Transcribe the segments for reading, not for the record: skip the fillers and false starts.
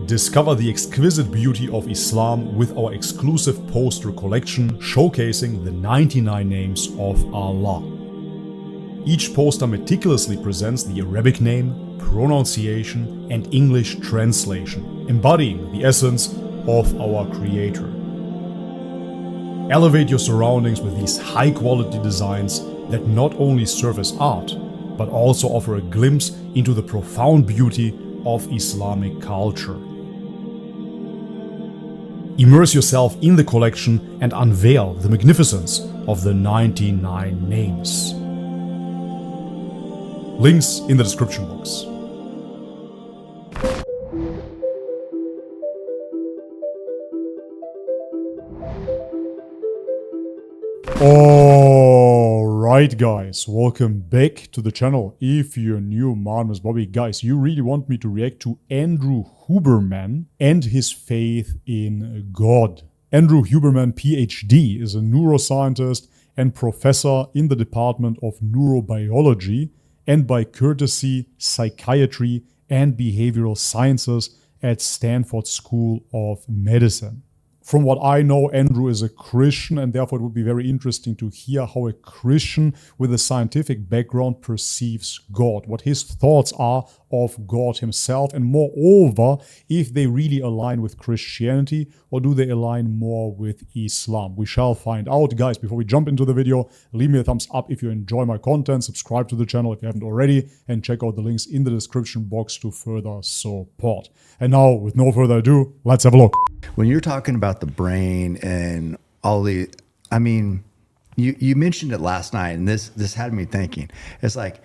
Discover the exquisite beauty of Islam with our exclusive poster collection showcasing the 99 names of Allah. Each poster meticulously presents the Arabic name, pronunciation, and English translation, embodying the essence of our Creator. Elevate your surroundings with these high-quality designs that not only serve as art, but also offer a glimpse into the profound beauty of Islamic culture. Immerse yourself in the collection and unveil the magnificence of the 99 names. Links in the description box. Alright guys, welcome back to the channel. If you're new, my name is Bobby. Guys, you really want me to react to Andrew Huberman and his faith in God. Andrew Huberman, PhD, is a neuroscientist and professor in the Department of Neurobiology and by courtesy Psychiatry and Behavioral Sciences at Stanford School of Medicine. From what I know, Andrew is a Christian, and therefore it would be very interesting to hear how a Christian with a scientific background perceives God, what his thoughts are of God himself, and moreover, if they really align with Christianity or do they align more with Islam. We shall find out. Guys, before we jump into the video, leave me a thumbs up if you enjoy my content, subscribe to the channel if you haven't already, and check out the links in the description box to further support. And now, with no further ado, let's have a look. When you're talking about the brain and all the, I mean, you mentioned it last night, and this had me thinking. It's like,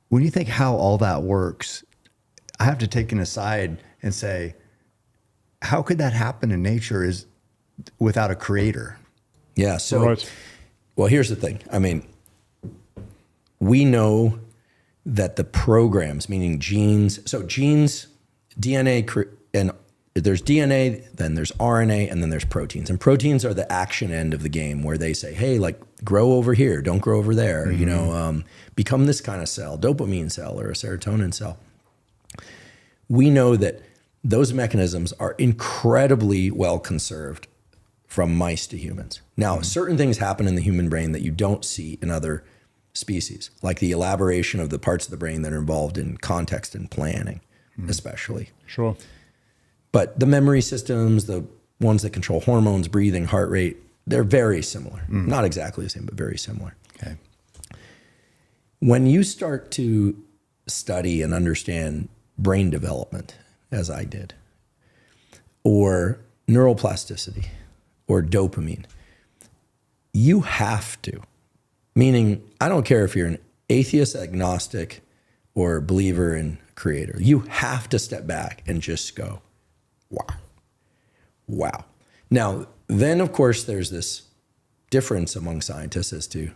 when you think how all that works, I have to take an aside and say, how could that happen in nature is without a creator? Yeah. So, Right. Well, here's the thing. I mean, we know that the programs, meaning genes, so genes, DNA, and there's DNA, then there's RNA, and then there's proteins. And proteins are the action end of the game where they say, hey, like grow over here, don't grow over there, you know, become this kind of cell, dopamine cell or a serotonin cell. We know that those mechanisms are incredibly well conserved from mice to humans. Now, certain things happen in the human brain that you don't see in other species, like the elaboration of the parts of the brain that are involved in context and planning, especially. Sure. But the memory systems, the ones that control hormones, breathing, heart rate, they're very similar. Not exactly the same, but very similar. Okay. When you start to study and understand brain development, as I did, or neuroplasticity, or dopamine, you have to, meaning I don't care if you're an atheist, agnostic, or believer in creator, you have to step back and just go, wow. Wow. Now, then, of course, there's this difference among scientists as to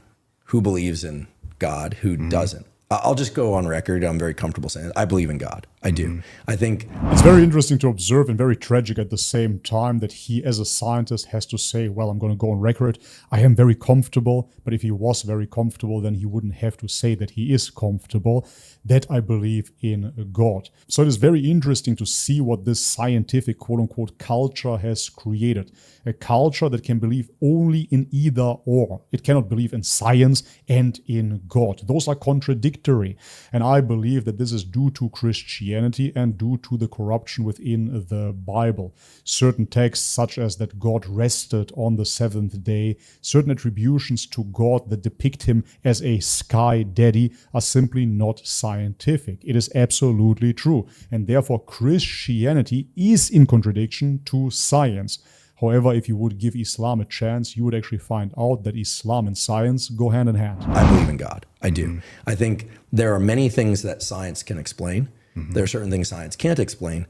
who believes in God, who doesn't. I'll just go on record. I'm very comfortable saying it. I believe in God. I do. I think It's very interesting to observe and very tragic at the same time that he, as a scientist, has to say, well, I'm going to go on record. I am very comfortable, but if he was very comfortable, then he wouldn't have to say that he is comfortable, that I believe in God. So it is very interesting to see what this scientific, quote unquote, culture has created. A culture that can believe only in either or. It cannot believe in science and in God. Those are contradictory. And I believe that this is due to Christianity and due to the corruption within the Bible. Certain texts, such as that God rested on the seventh day, certain attributions to God that depict him as a sky daddy are simply not scientific. It is absolutely true. And therefore, Christianity is in contradiction to science. However, if you would give Islam a chance, you would actually find out that Islam and science go hand in hand. I believe in God. I do. I think there are many things that science can explain. There are certain things science can't explain.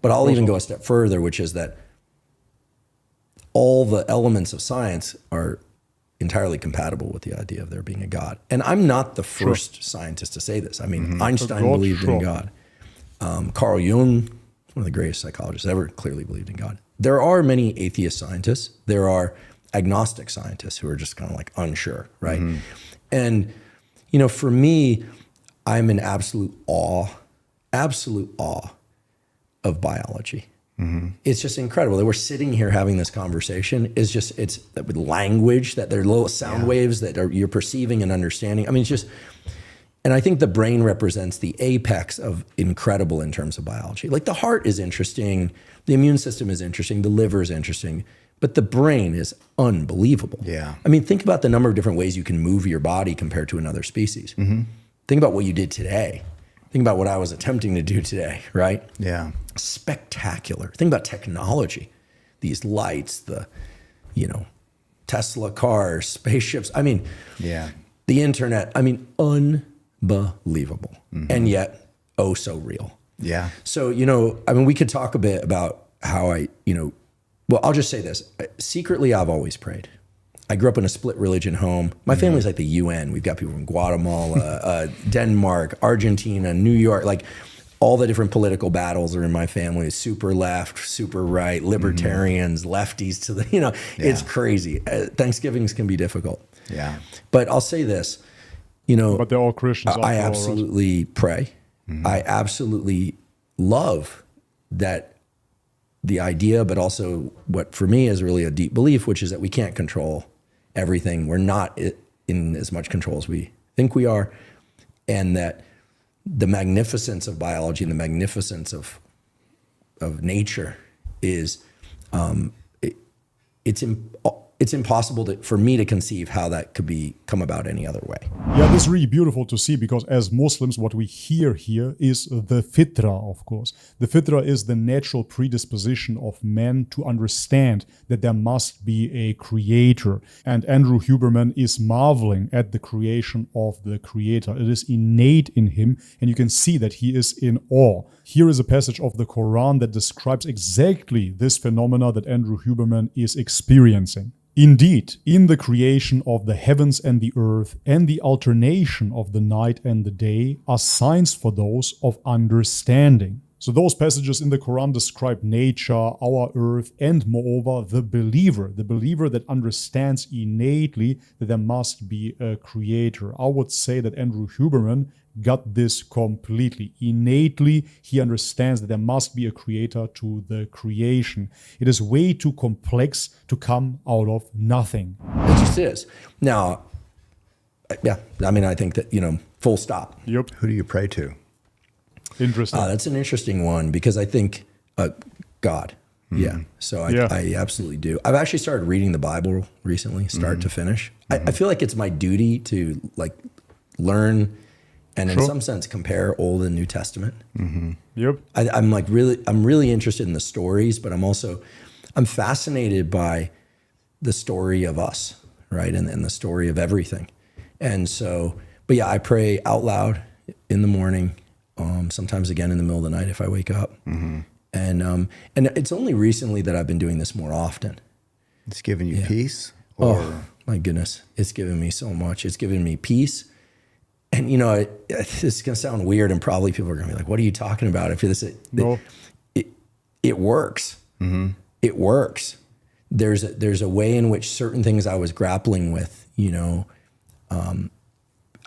But I'll even go a step further, which is that all the elements of science are entirely compatible with the idea of there being a God. And I'm not the first scientist to say this. I mean, Einstein believed in God. Carl Jung, one of the greatest psychologists ever, clearly believed in God. There are many atheist scientists. There are agnostic scientists who are just kind of like unsure, right? And, you know, for me, I'm in absolute awe of biology. It's just incredible that we're sitting here having this conversation. It's with language, that there are little sound waves that you're perceiving and understanding. I mean, it's just, and I think the brain represents the apex of incredible in terms of biology. Like the heart is interesting, the immune system is interesting, the liver is interesting, but the brain is unbelievable. Yeah. I mean, think about the number of different ways you can move your body compared to another species. Think about what you did today. Think about what I was attempting to do today, right? Yeah. Spectacular. Think about technology, these lights, the, Tesla cars, spaceships. I mean, the internet. I mean, unbelievable, and yet oh so real. Yeah. So I mean, we could talk a bit about how well, I'll just say this: secretly, I've always prayed. I grew up in a split religion home. My family's like the UN. We've got people from Guatemala, Denmark, Argentina, New York. Like all the different political battles are in my family. Super left, super right, libertarians, lefties to the, it's crazy. Thanksgivings can be difficult. Yeah. But I'll say this, But they're all Christians. I absolutely pray. I absolutely love that the idea, but also what for me is really a deep belief, which is that we can't control everything. We're not in as much control as we think we are. And that the magnificence of biology and the magnificence of nature is, it's impossible for me to conceive how that could come about any other way. Yeah, this is really beautiful to see, because as Muslims, what we hear here is the fitra, of course. The fitra is the natural predisposition of man to understand that there must be a creator. And Andrew Huberman is marveling at the creation of the creator. It is innate in him, and you can see that he is in awe. Here is a passage of the Quran that describes exactly this phenomena that Andrew Huberman is experiencing. Indeed, in the creation of the heavens and the earth and the alternation of the night and the day are signs for those of understanding. So those passages in the Quran describe nature, our earth, and moreover the believer that understands innately that there must be a creator. I would say that Andrew Huberman got this completely. Innately, he understands that there must be a creator to the creation. It is way too complex to come out of nothing. It just is. Now, yeah, I mean, I think that, full stop. Yep. Who do you pray to? Interesting. That's an interesting one, because I think God. Yeah. So I absolutely do. I've actually started reading the Bible recently, start to finish. I feel like it's my duty to learn and in some sense compare Old and New Testament. Yep. I'm really interested in the stories, but I'm fascinated by the story of us, right? And the story of everything. And so, but yeah, I pray out loud in the morning, sometimes again in the middle of the night if I wake up. And it's only recently that I've been doing this more often. It's giving you peace? Oh my goodness. It's given me so much. It's given me peace. And this is going to sound weird, and probably people are going to be like, what are you talking about? If this, it works. It works. There's a way in which certain things I was grappling with,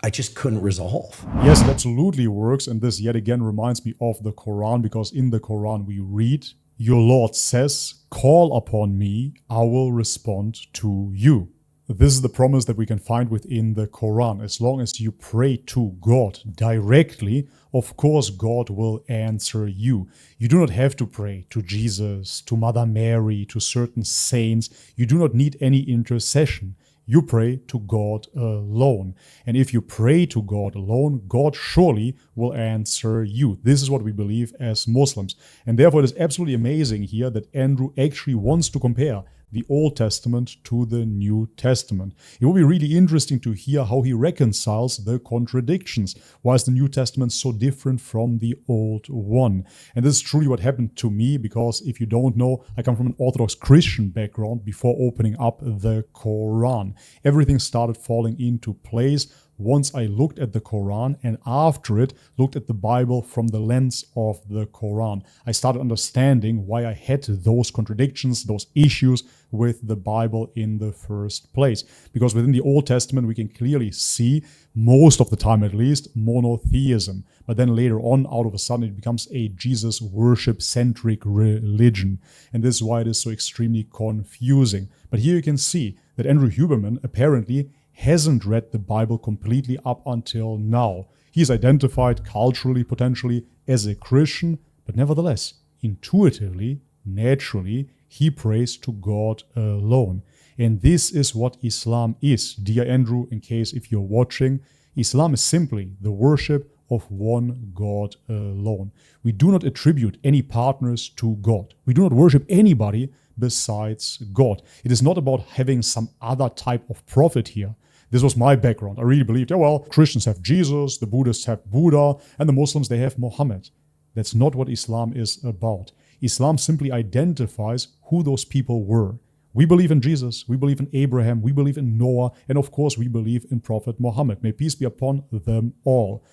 I just couldn't resolve. Yes, it absolutely works. And this yet again reminds me of the Quran, because in the Quran we read, your Lord says, call upon me, I will respond to you. This is the promise that we can find within the Quran. As long as you pray to God directly, of course God will answer you. You do not have to pray to Jesus, to Mother Mary, to certain saints. You do not need any intercession. You pray to God alone. And if you pray to God alone, God surely will answer you. This is what we believe as Muslims. And therefore it is absolutely amazing here that Andrew actually wants to compare the Old Testament to the New Testament. It will be really interesting to hear how he reconciles the contradictions. Why is the New Testament so different from the Old one? And this is truly what happened to me, because if you don't know, I come from an Orthodox Christian background before opening up the Quran. Everything started falling into place once I looked at the Quran and after it looked at the Bible from the lens of the Quran. I started understanding why I had those contradictions, those issues with the Bible in the first place. Because within the Old Testament, we can clearly see, most of the time at least, monotheism. But then later on, out of a sudden, it becomes a Jesus worship-centric religion. And this is why it is so extremely confusing. But here you can see that Andrew Huberman apparently hasn't read the Bible completely up until now. He's identified culturally, potentially, as a Christian, but nevertheless, intuitively, naturally, he prays to God alone. And this is what Islam is. Dear Andrew, in case if you're watching, Islam is simply the worship of one God alone. We do not attribute any partners to God. We do not worship anybody besides God. It is not about having some other type of prophet here. This was my background. I really believed, Christians have Jesus, the Buddhists have Buddha, and the Muslims, they have Muhammad. That's not what Islam is about. Islam simply identifies who those people were. We believe in Jesus, we believe in Abraham, we believe in Noah, and of course we believe in Prophet Muhammad. May peace be upon them all.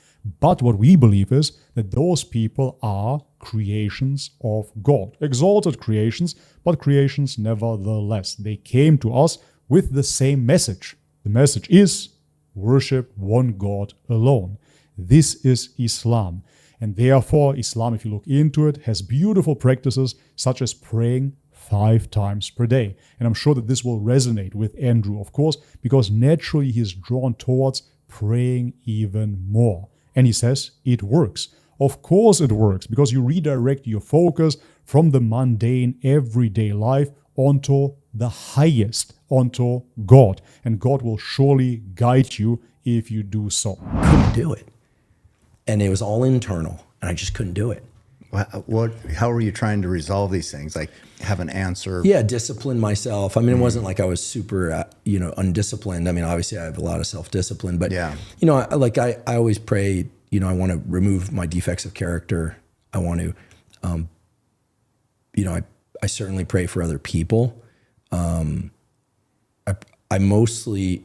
But what we believe is that those people are creations of God. Exalted creations, but creations nevertheless. They came to us with the same message. The message is worship one God alone. This is Islam. And therefore, Islam, if you look into it, has beautiful practices such as praying 5 times per day. And I'm sure that this will resonate with Andrew, of course, because naturally he is drawn towards praying even more. And he says it works. Of course it works, because you redirect your focus from the mundane everyday life onto the highest, onto God. And God will surely guide you if you do so. Couldn't do it. And it was all internal, and I just couldn't do it. How were you trying to resolve these things? Like have an answer? Yeah, discipline myself. I mean, it wasn't like I was super, undisciplined. I mean, obviously I have a lot of self-discipline, but yeah. I always pray, I want to remove my defects of character. I want to, I certainly pray for other people. I mostly,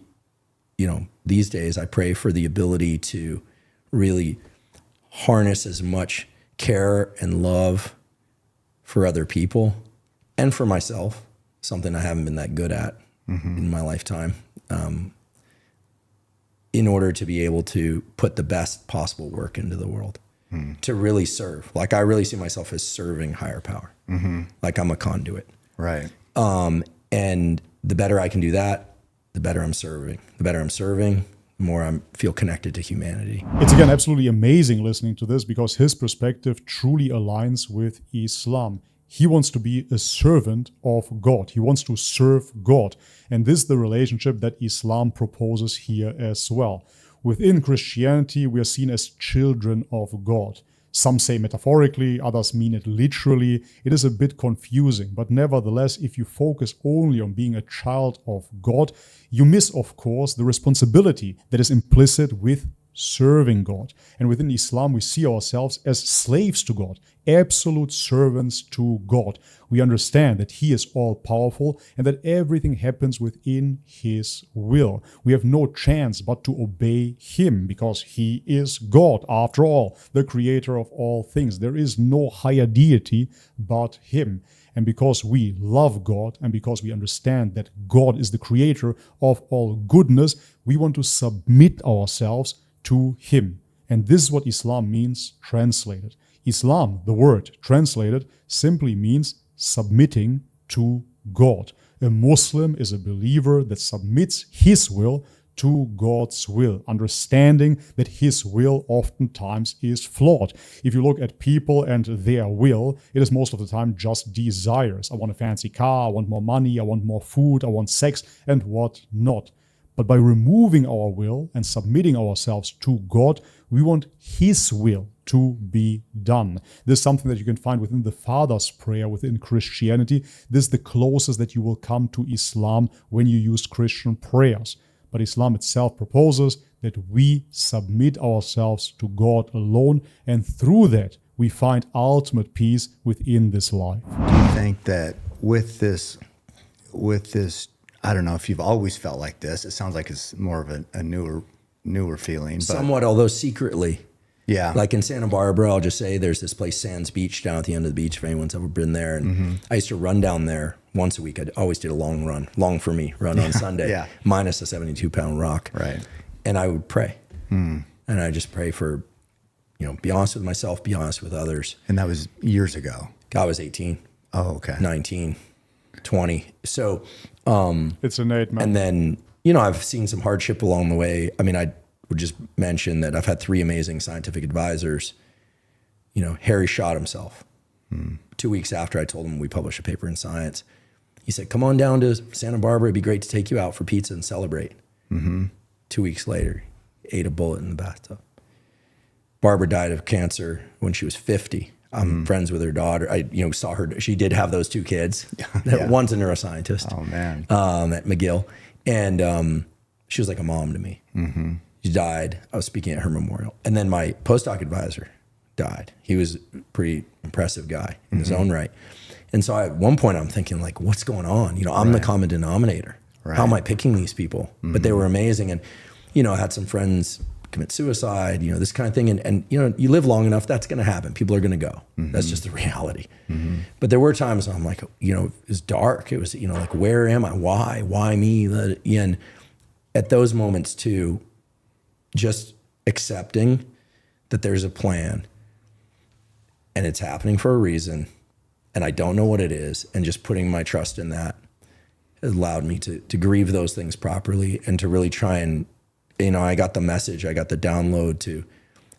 these days I pray for the ability to really harness as much care and love for other people and for myself, something I haven't been that good at in my lifetime, in order to be able to put the best possible work into the world, to really serve. Like I really see myself as serving higher power. Like I'm a conduit. Right. And the better I can do that, the better I'm serving. The better I'm serving, the more I feel connected to humanity. It's again absolutely amazing listening to this, because his perspective truly aligns with Islam. He wants to be a servant of God. He wants to serve God. And this is the relationship that Islam proposes here as well. Within Christianity, we are seen as children of God. Some say metaphorically, others mean it literally. It is a bit confusing, but nevertheless, if you focus only on being a child of God, you miss, of course, the responsibility that is implicit with serving God. And within Islam, we see ourselves as slaves to God, absolute servants to God. We understand that He is all-powerful and that everything happens within His will. We have no chance but to obey Him, because He is God, after all, the creator of all things. There is no higher deity but Him. And because we love God and because we understand that God is the creator of all goodness, we want to submit ourselves to Him. And this is what Islam means translated. Islam, the word translated, simply means submitting to God. A Muslim is a believer that submits his will to God's will, understanding that His will oftentimes is flawed. If you look at people and their will, it is most of the time just desires. I want a fancy car, I want more money, I want more food, I want sex, and what not. But by removing our will and submitting ourselves to God, we want His will to be done. This is something that you can find within the Father's Prayer within Christianity. This is the closest that you will come to Islam when you use Christian prayers. But Islam itself proposes that we submit ourselves to God alone, and through that we find ultimate peace within this life. Do you think that with this, I don't know if you've always felt like this, it sounds like it's more of a newer feeling. But somewhat, although secretly. yeah. Like in Santa Barbara, I'll just say there's this place, Sands Beach, down at the end of the beach, if anyone's ever been there. And I used to run down there once a week. I always did a long run, long for me, run on Sunday, minus a 72-pound rock. Right. And I would pray. And I just pray for, be honest with myself, be honest with others. And that was years ago. I was 18. Oh, okay. 19, 20. So, It's innate, man. and then, I've seen some hardship along the way. I mean, I would just mention that I've had 3 amazing scientific advisors. Harry shot himself 2 weeks after I told him we published a paper in Science. He said, come on down to Santa Barbara. It'd be great to take you out for pizza and celebrate. 2 weeks later, ate a bullet in the bathtub. Barbara died of cancer when she was 50. I'm friends with her daughter. I, saw her. She did have those 2 kids. One's a neuroscientist. Oh, man. At McGill. And she was like a mom to me. She died. I was speaking at her memorial. And then my postdoc advisor died. He was a pretty impressive guy in his own right. And so at one point I'm thinking, like, what's going on? I'm the common denominator. How am I picking these people? But they were amazing. And, I had some friends commit suicide, this kind of thing. And you live long enough, that's going to happen. People are going to go. That's just the reality. But there were times I'm like, it was dark. It was, like, where am I? Why me? And at those moments too, just accepting that there's a plan and it's happening for a reason and I don't know what it is, and just putting my trust in that has allowed me to grieve those things properly and to really try and, I got the message, I got the download to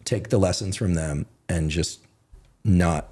take the lessons from them and just not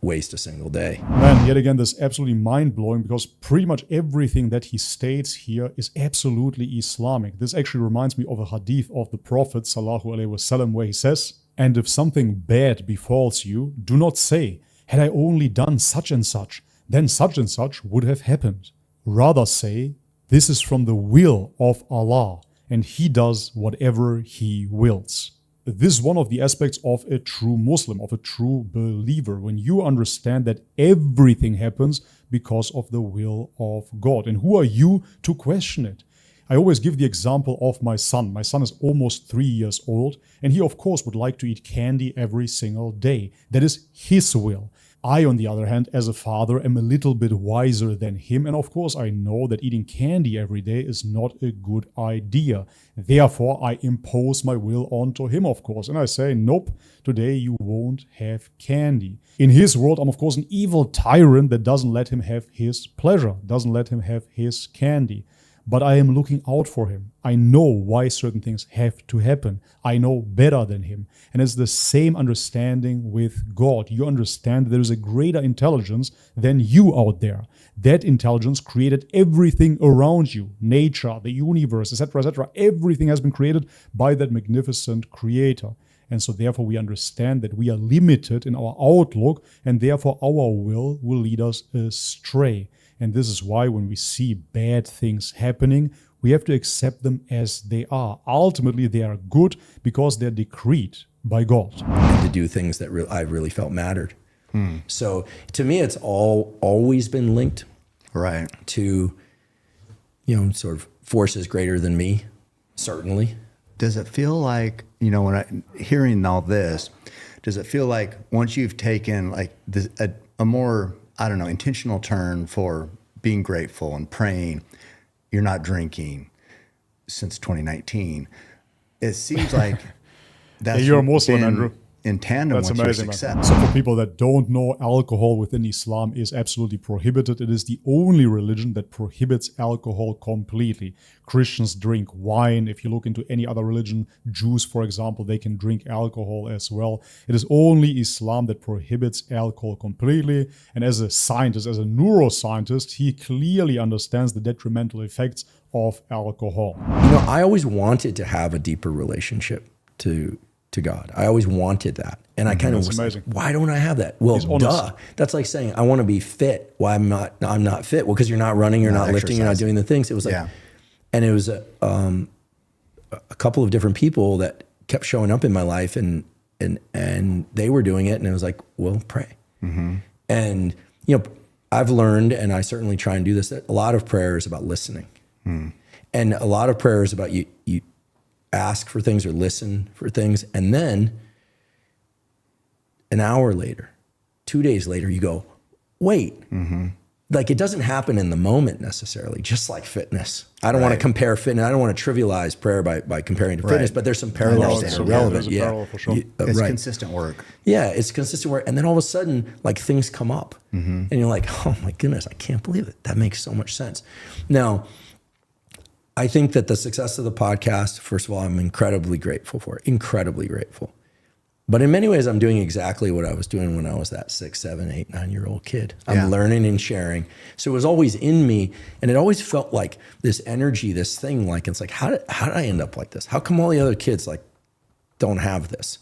waste a single day. Man, yet again, this is absolutely mind-blowing because pretty much everything that he states here is absolutely Islamic. This actually reminds me of a hadith of the Prophet sallallahu alaihi wasallam where he says, and if something bad befalls you, do not say, had I only done such and such, then such and such would have happened. Rather say, this is from the will of Allah, and He does whatever He wills. This is one of the aspects of a true Muslim, of a true believer, when you understand that everything happens because of the will of God. And who are you to question it? I always give the example of my son. My son is almost 3 years old, and he of course would like to eat candy every single day. That is his will. I, on the other hand, as a father, am a little bit wiser than him, and of course I know that eating candy every day is not a good idea. Therefore, I impose my will onto him, of course, and I say, nope, today you won't have candy. In his world, I'm of course an evil tyrant that doesn't let him have his pleasure, doesn't let him have his candy. But I am looking out for him. I know why certain things have to happen. I know better than him. And it's the same understanding with God. You understand that there is a greater intelligence than you out there. That intelligence created everything around you. Nature, the universe, etc., etc. Everything has been created by that magnificent creator. And so therefore we understand that we are limited in our outlook, and therefore our will lead us astray. And this is why when we see bad things happening, we have to accept them as they are. Ultimately, they are good because they're decreed by God. And to do things that I really felt mattered. So to me, it's always been linked to, sort of forces greater than me, certainly. Does it feel like, when hearing all this, does it feel like once you've taken like a more, I don't know, intentional turn for being grateful and praying, you're not drinking since 2019, it seems like that's you're a Muslim, Andrew. In tandem with your success. Man. So for people that don't know, alcohol within Islam is absolutely prohibited. It is the only religion that prohibits alcohol completely. Christians drink wine. If you look into any other religion, Jews, for example, they can drink alcohol as well. It is only Islam that prohibits alcohol completely. And as a scientist, as a neuroscientist, he clearly understands the detrimental effects of alcohol. I always wanted to have a deeper relationship to God. I always wanted that. And I kind of was like, why don't I have that? Well, duh. That's like saying, I want to be fit. Why I'm not fit? Well, because you're not running, you're not lifting, you're not doing the things. It was like, and it was a couple of different people that kept showing up in my life and they were doing it. And it was like, well, pray. And, I've learned, and I certainly try and do this, that a lot of prayer is about listening. And a lot of prayer is about you ask for things or listen for things. And then an hour later, 2 days later, you go, wait, like it doesn't happen in the moment necessarily, just like fitness. I don't want to compare fitness. I don't want to trivialize prayer by comparing to fitness, but there's some parallels that are relevant. It's consistent work. Yeah, it's consistent work. And then all of a sudden, like things come up and you're like, oh my goodness, I can't believe it. That makes so much sense. Now, I think that the success of the podcast, first of all, I'm incredibly grateful for it, incredibly grateful. But in many ways, I'm doing exactly what I was doing when I was that 6, 7, 8, 9-year-old kid. I'm learning and sharing. So it was always in me. And it always felt like this energy, this thing, like, it's like, how did I end up like this? How come all the other kids like don't have this?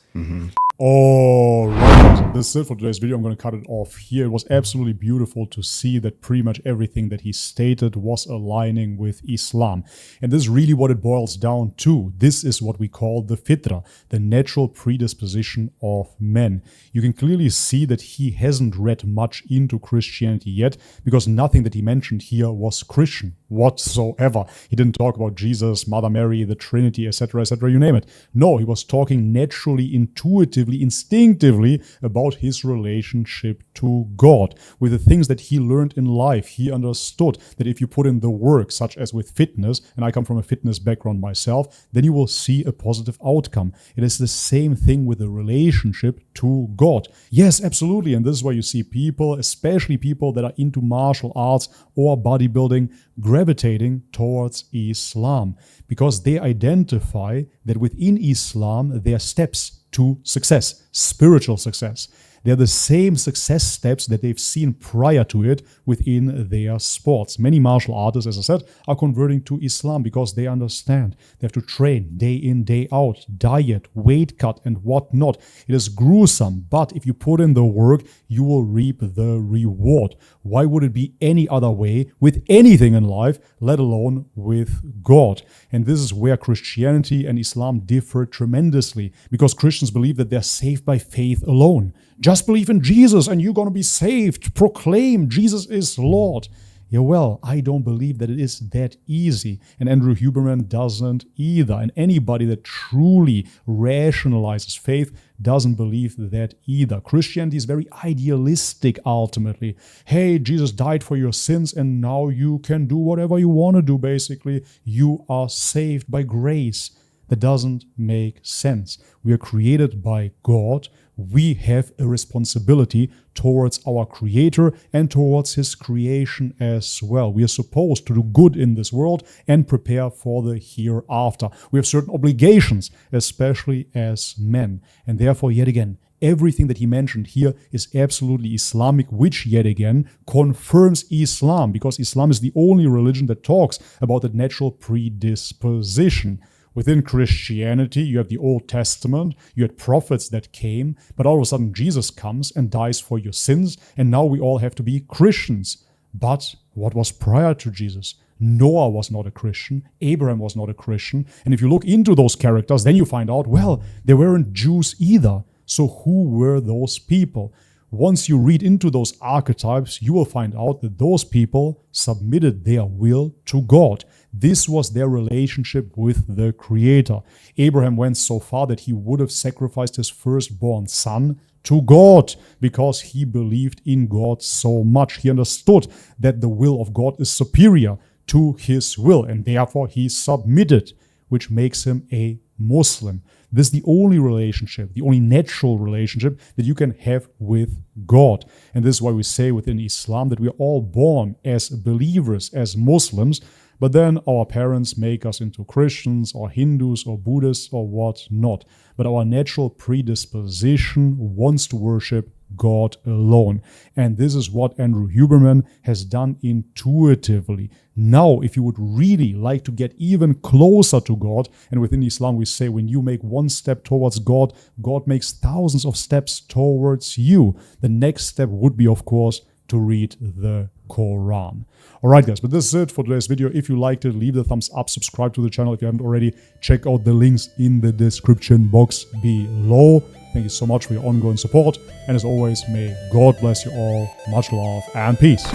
All right, this is it for today's video. I'm going to cut it off here. It was absolutely beautiful to see that pretty much everything that he stated was aligning with Islam. And this is really what it boils down to. This is what we call the fitra, the natural predisposition of men. You can clearly see that he hasn't read much into Christianity yet, because nothing that he mentioned here was Christian whatsoever. He didn't talk about Jesus, Mother Mary, the Trinity, etc., you name it. No, he was talking naturally, intuitively, instinctively about his relationship to God. With the things that he learned in life, he understood that if you put in the work, such as with fitness, and I come from a fitness background myself, then you will see a positive outcome. It is the same thing with the relationship to God. Yes, absolutely. And this is why you see people, especially people that are into martial arts or bodybuilding, gravitating towards Islam, because they identify that within Islam there are steps to success, spiritual success. They're the same success steps that they've seen prior to it within their sports. Many martial artists, as I said, are converting to Islam because they understand they have to train day in, day out, diet, weight cut, and whatnot. It is gruesome, but if you put in the work, you will reap the reward. Why would it be any other way with anything in life, let alone with God? And this is where Christianity and Islam differ tremendously, because Christians believe that they're saved by faith alone. Just believe in Jesus and you're going to be saved. Proclaim Jesus is Lord. Yeah, well, I don't believe that it is that easy. And Andrew Huberman doesn't either. And anybody that truly rationalizes faith doesn't believe that either. Christianity is very idealistic ultimately. Hey, Jesus died for your sins and now you can do whatever you want to do, basically. You are saved by grace. That doesn't make sense. We are created by God. We have a responsibility towards our Creator and towards His creation as well. We are supposed to do good in this world and prepare for the hereafter. We have certain obligations, especially as men. And therefore, yet again, everything that he mentioned here is absolutely Islamic, which yet again confirms Islam, because Islam is the only religion that talks about the natural predisposition. Within Christianity, you have the Old Testament, you had prophets that came, but all of a sudden Jesus comes and dies for your sins, and now we all have to be Christians. But what was prior to Jesus? Noah was not a Christian, Abraham was not a Christian, and if you look into those characters, then you find out, well, they weren't Jews either. So who were those people? Once you read into those archetypes, you will find out that those people submitted their will to God. This was their relationship with the Creator. Abraham went so far that he would have sacrificed his firstborn son to God because he believed in God so much. He understood that the will of God is superior to his will, and therefore he submitted, which makes him a Muslim. This is the only relationship, the only natural relationship that you can have with God. And this is why we say within Islam that we are all born as believers, as Muslims, but then our parents make us into Christians or Hindus or Buddhists or what not. But our natural predisposition wants to worship God alone. And this is what Andrew Huberman has done intuitively. Now, if you would really like to get even closer to God, and within Islam we say when you make one step towards God, God makes thousands of steps towards you. The next step would be, of course, to read the Quran. Alright guys, but this is it for today's video. If you liked it, leave the thumbs up, subscribe to the channel if you haven't already. Check out the links in the description box below. Thank you so much for your ongoing support. And as always, may God bless you all. Much love and peace.